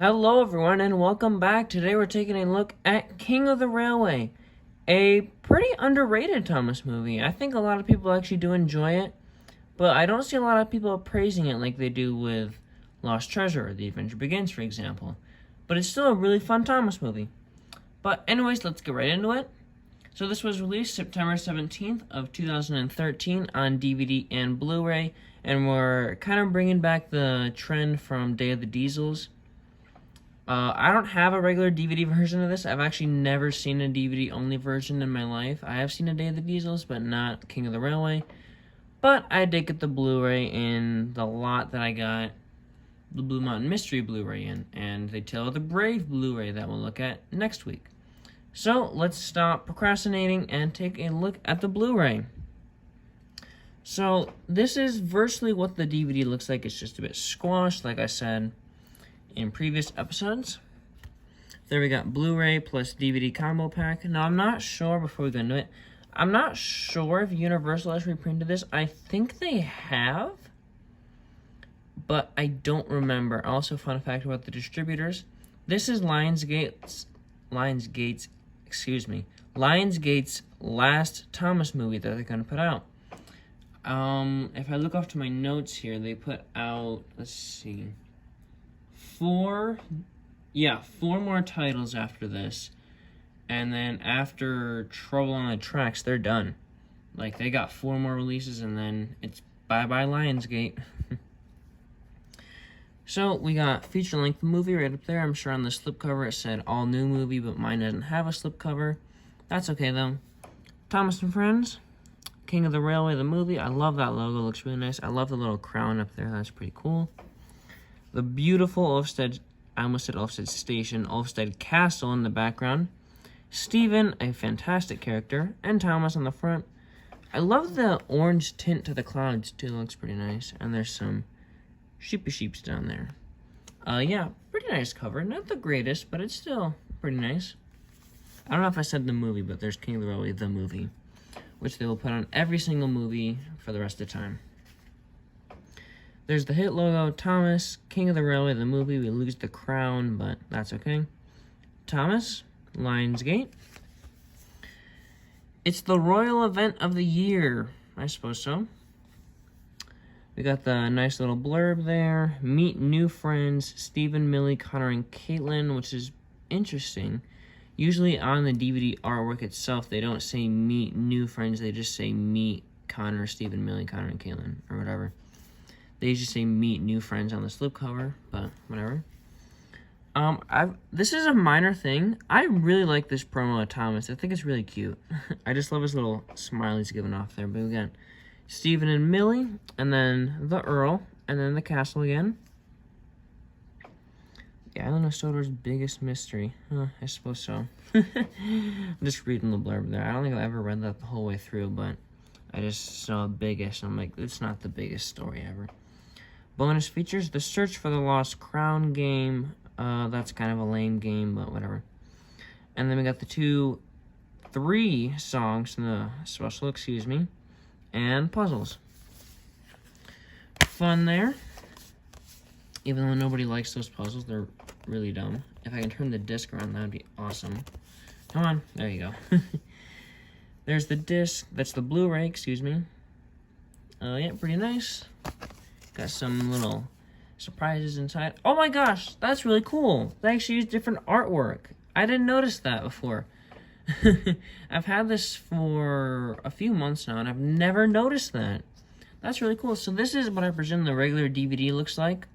Hello everyone and welcome back. Today we're taking a look at King of the Railway, a pretty underrated Thomas movie. I think a lot of people actually do enjoy it, but I don't see a lot of people praising it like they do with Lost Treasure or The Adventure Begins, for example. But it's still a really fun Thomas movie. But anyways, let's get right into it. So this was released September 17th of 2013 on DVD and Blu-ray, and we're kind of bringing back the trend from Day of the Diesels. I don't have a regular DVD version of this. I've actually never seen a DVD-only version in my life. I have seen A Day of the Diesels, but not King of the Railway. But I did get the Blu-ray in the lot that I got the Blue Mountain Mystery Blu-ray in, and the Tale of the Brave Blu-ray that we'll look at next week. So let's stop procrastinating and take a look at the Blu-ray. So this is virtually what the DVD looks like. It's just a bit squashed, like I said in previous episodes. There we got Blu-ray plus DVD combo pack. Now I'm not sure, before we go into it, I'm not sure if Universal has reprinted this. I think they have, but I don't remember. Also, fun fact about the distributors. This is Lionsgate's last Thomas movie that they're going to put out. If I look off to my notes here, they put out, let's see, four more titles after this, and then after Trouble on the Tracks, they're done. Like, they got 4 more releases, and then it's bye-bye Lionsgate. So, we got feature-length movie right up there. I'm sure on the slipcover it said all-new movie, but mine doesn't have a slipcover. That's okay, though. Thomas and Friends, King of the Railway, the movie. I love that logo. It looks really nice. I love the little crown up there. That's pretty cool. The beautiful Ulfstead Station, Ulfstead Castle in the background. Stephen, a fantastic character, and Thomas on the front. I love the orange tint to the clouds, too. It looks pretty nice. And there's some sheeps down there. Yeah, pretty nice cover. Not the greatest, but it's still pretty nice. I don't know if I said the movie, but there's King of the Railway, the movie, which they will put on every single movie for the rest of the time. There's the hit logo, Thomas, King of the Railway, the movie. We lose the crown, but that's okay. Thomas, Lionsgate. It's the royal event of the year. I suppose so. We got the nice little blurb there. Meet new friends, Stephen, Millie, Connor, and Caitlin, which is interesting. Usually on the DVD artwork itself, they don't say meet new friends. They just say meet Connor, Stephen, Millie, Connor, and Caitlin, or whatever. They usually say meet new friends on the slipcover, but whatever. This is a minor thing. I really like this promo of Thomas. I think it's really cute. I just love his little smile he's giving off there. But we got Stephen and Millie, and then the Earl, and then the castle again. The Island of Sodor's biggest mystery. I suppose so. I'm just reading the blurb there. I don't think I ever read that the whole way through, but I just saw biggest, and I'm like, it's not the biggest story ever. Bonus features, the Search for the Lost Crown game. That's kind of a lame game, but whatever. And then we got the 3 songs in the special, and puzzles. Fun there. Even though nobody likes those puzzles, they're really dumb. If I can turn the disc around, that would be awesome. Come on, there you go. There's the disc, that's the Blu-ray, yeah, pretty nice. Got some little surprises inside. Oh my gosh, that's really cool. They actually use different artwork. I didn't notice that before. I've had this for a few months now, and I've never noticed that. That's really cool. So this is what I presume the regular DVD looks like.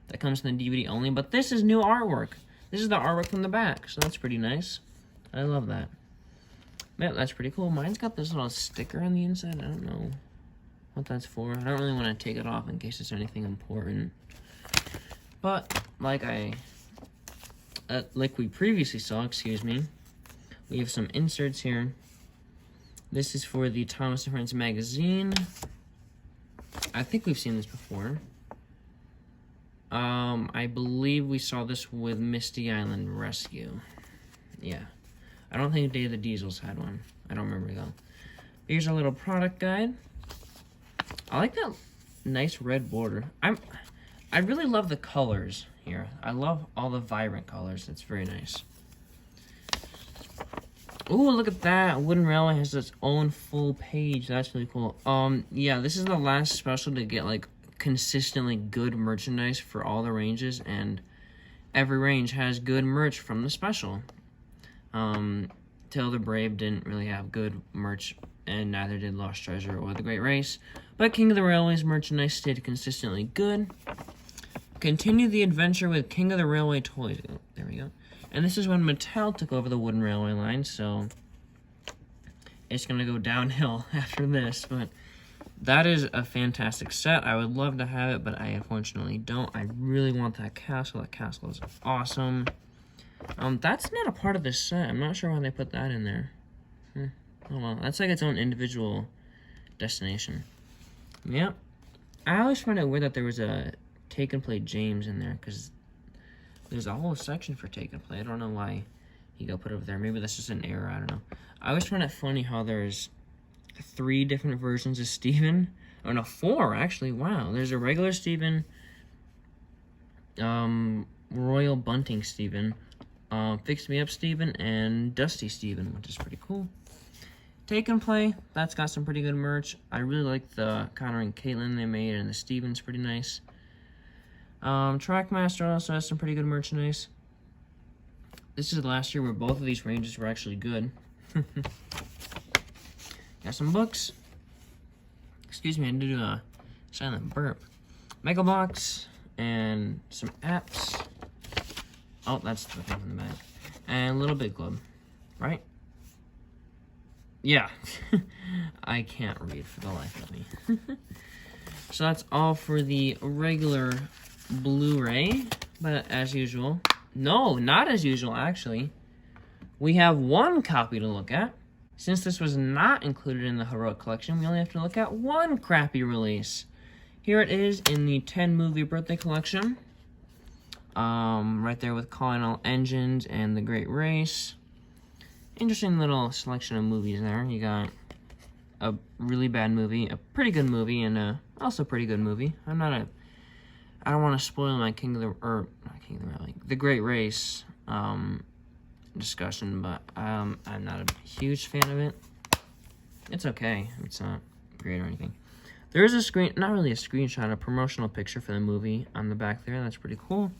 That comes in the DVD only, but this is new artwork. This is the artwork from the back, so that's pretty nice. I love that. Yeah, that's pretty cool. Mine's got this little sticker on the inside. I don't know what that's for. I don't really want to take it off in case it's anything important. But like we previously saw, we have some inserts here. This is for the Thomas and Friends magazine. I think we've seen this before. I believe we saw this with Misty Island Rescue. Yeah. I don't think Day of the Diesels had one. I don't remember though. Here's our little product guide. I like that nice red border. I really love the colors here. I love all the vibrant colors. It's very nice. Ooh, look at that. Wooden Railway has its own full page. That's really cool. Yeah, this is the last special to get, like, consistently good merchandise for all the ranges, and every range has good merch from the special. Tale the Brave didn't really have good merch, and neither did Lost Treasure or The Great Race, but King of the Railway's merchandise stayed consistently good. Continue the adventure with King of the Railway toys. Oh, there we go. And this is when Mattel took over the Wooden Railway line, so it's going to go downhill after this. But that is a fantastic set. I would love to have it, but I unfortunately don't. I really want that castle. That castle is awesome. That's not a part of this set. I'm not sure why they put that in there. Oh well, that's like its own individual destination. Yep. I always find it weird that there was a Take and Play James in there, because there's a whole section for Take and Play. I don't know why he got put over there. Maybe that's just an error. I don't know. I always find it funny how there's 3 different versions of Steven. Oh no, 4 actually. Wow. There's a regular Steven, Royal Bunting Steven, Fix Me Up Steven, and Dusty Steven, which is pretty cool. Take and Play, that's got some pretty good merch. I really like the Connor and Caitlin they made, and the Steven's pretty nice. Trackmaster also has some pretty good merchandise. This is the last year where both of these ranges were actually good. Got some books. Excuse me, I need to do a silent burp. Mega Box and some apps. Oh, that's the thing in the back. And Little Big Club, right? Yeah. I can't read for the life of me. So that's all for the regular Blu-ray, but as usual, no, not as usual actually, we have one copy to look at. Since this was not included in the Heroic Collection, we only have to look at one crappy release. Here it is in the 10 movie birthday collection. Right there with Calling All Engines and The Great Race. Interesting little selection of movies there. You got a really bad movie, a pretty good movie, and a also pretty good movie. I don't want to spoil my The Great Race discussion, but I'm not a huge fan of it. It's okay. It's not great or anything. There is not really a screenshot, a promotional picture for the movie on the back there. That's pretty cool.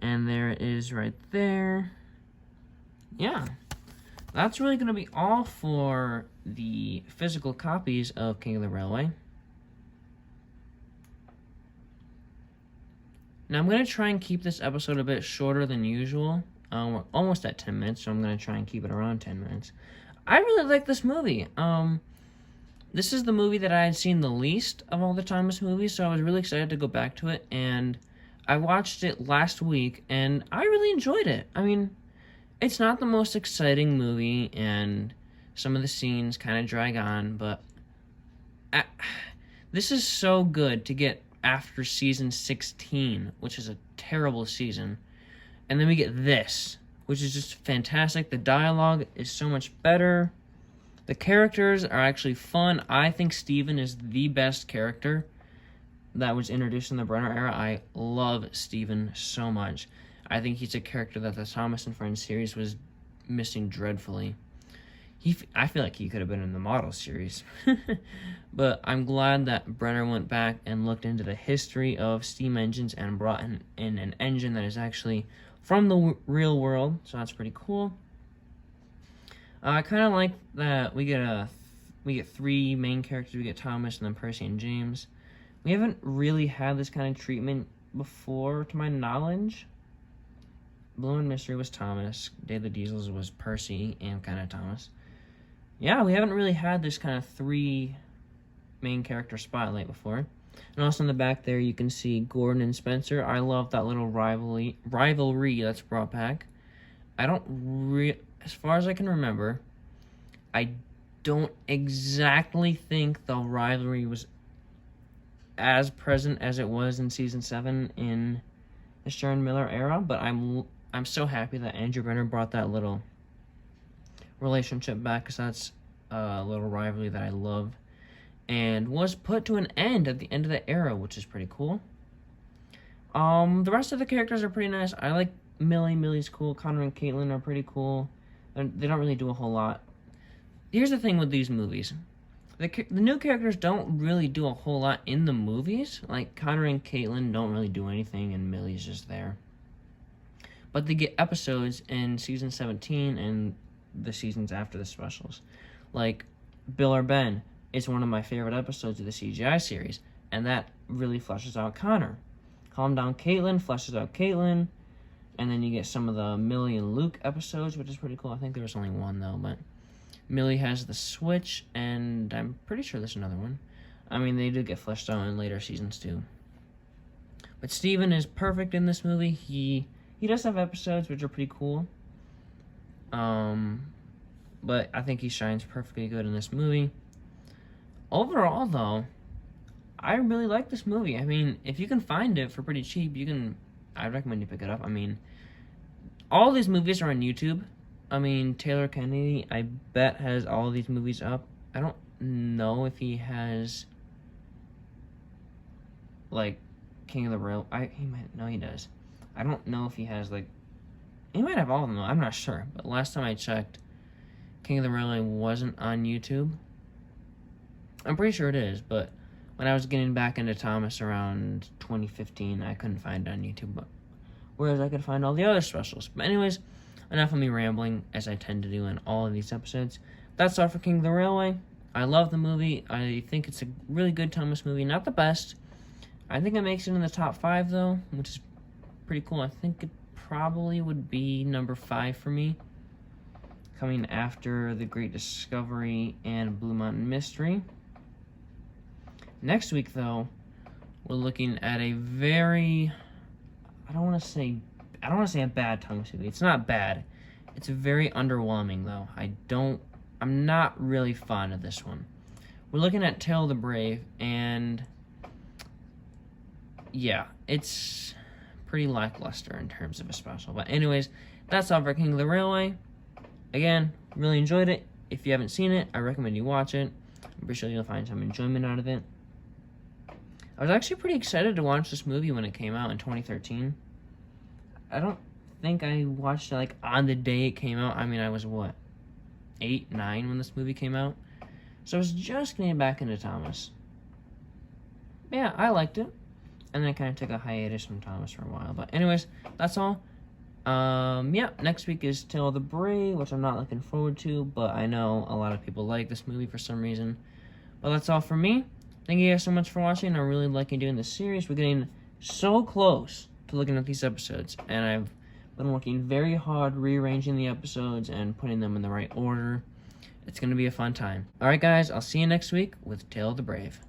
And there it is right there. Yeah. That's really going to be all for the physical copies of King of the Railway. Now, I'm going to try and keep this episode a bit shorter than usual. We're almost at 10 minutes, so I'm going to try and keep it around 10 minutes. I really like this movie. This is the movie that I had seen the least of all the Thomas movies, so I was really excited to go back to it, and I watched it last week, and I really enjoyed it. I mean, it's not the most exciting movie, and some of the scenes kind of drag on, but this is so good to get after season 16, which is a terrible season. And then we get this, which is just fantastic. The dialogue is so much better. The characters are actually fun. I think Steven is the best character that was introduced in the Brenner era. I love Steven so much. I think he's a character that the Thomas and Friends series was missing dreadfully. I feel like he could have been in the model series. But I'm glad that Brenner went back and looked into the history of steam engines and brought in an engine that is actually from the real world. So that's pretty cool. I kind of like that we get 3 main characters. We get Thomas and then Percy and James. We haven't really had this kind of treatment before, to my knowledge. Blue and Mystery was Thomas. Day of the Diesels was Percy and kind of Thomas. Yeah, we haven't really had this kind of 3 main character spotlight before. And also in the back there, you can see Gordon and Spencer. I love that little rivalry that's brought back. As far as I can remember, I don't exactly think the rivalry was as present as it was in season 7 in the Sharon Miller era, but I'm so happy that Andrew Brenner brought that little relationship back, because that's a little rivalry that I love and was put to an end at the end of the era, which is pretty cool. The rest of the characters are pretty nice. I like Millie. Millie's cool. Connor and Caitlin are pretty cool. They don't really do a whole lot. Here's the thing with these movies. The new characters don't really do a whole lot in the movies. Like, Connor and Caitlin don't really do anything, and Millie's just there. But they get episodes in Season 17 and the seasons after the specials. Like, Bill or Ben is one of my favorite episodes of the CGI series, and that really fleshes out Connor. Calm Down Caitlin fleshes out Caitlin, and then you get some of the Millie and Luke episodes, which is pretty cool. I think there was only one, though, but Millie has the switch, and I'm pretty sure there's another one. I mean, they do get fleshed out in later seasons, too. But Steven is perfect in this movie. He does have episodes, which are pretty cool. But I think he shines perfectly good in this movie. Overall, though, I really like this movie. I mean, if you can find it for pretty cheap, I'd recommend you pick it up. I mean, all these movies are on YouTube. I mean, Taylor Kennedy, I bet, has all these movies up. I don't know if he has, like, King of the Rail. He does. I don't know if he has, like, he might have all of them, though. I'm not sure. But last time I checked, King of the Railway wasn't on YouTube. I'm pretty sure it is, but when I was getting back into Thomas around 2015, I couldn't find it on YouTube, whereas I could find all the other specials. But anyways, enough of me rambling, as I tend to do in all of these episodes. That's all for King of the Railway. I love the movie. I think it's a really good Thomas movie. Not the best. I think it makes it in the top 5, though, which is pretty cool. I think it probably would be number 5 for me, coming after The Great Discovery and Blue Mountain Mystery. Next week, though, we're looking at a very, I don't want to say a bad Thomas movie. It's not bad. It's very underwhelming, though. I'm not really fond of this one. We're looking at Tale of the Brave, and yeah, it's pretty lackluster in terms of a special. But anyways, that's all for King of the Railway. Again, really enjoyed it. If you haven't seen it, I recommend you watch it. I'm pretty sure you'll find some enjoyment out of it. I was actually pretty excited to watch this movie when it came out in 2013. I don't think I watched it, like, on the day it came out. I mean, I was, 8, 9 when this movie came out? So I was just getting back into Thomas. Yeah, I liked it. And then I kind of took a hiatus from Thomas for a while. But anyways, that's all. Yeah, next week is Tale of the Brave, which I'm not looking forward to, but I know a lot of people like this movie for some reason. But that's all for me. Thank you guys so much for watching. I really like doing this series. We're getting so close to looking at these episodes, and I've been working very hard rearranging the episodes and putting them in the right order. It's going to be a fun time. Alright guys, I'll see you next week with Tale of the Brave.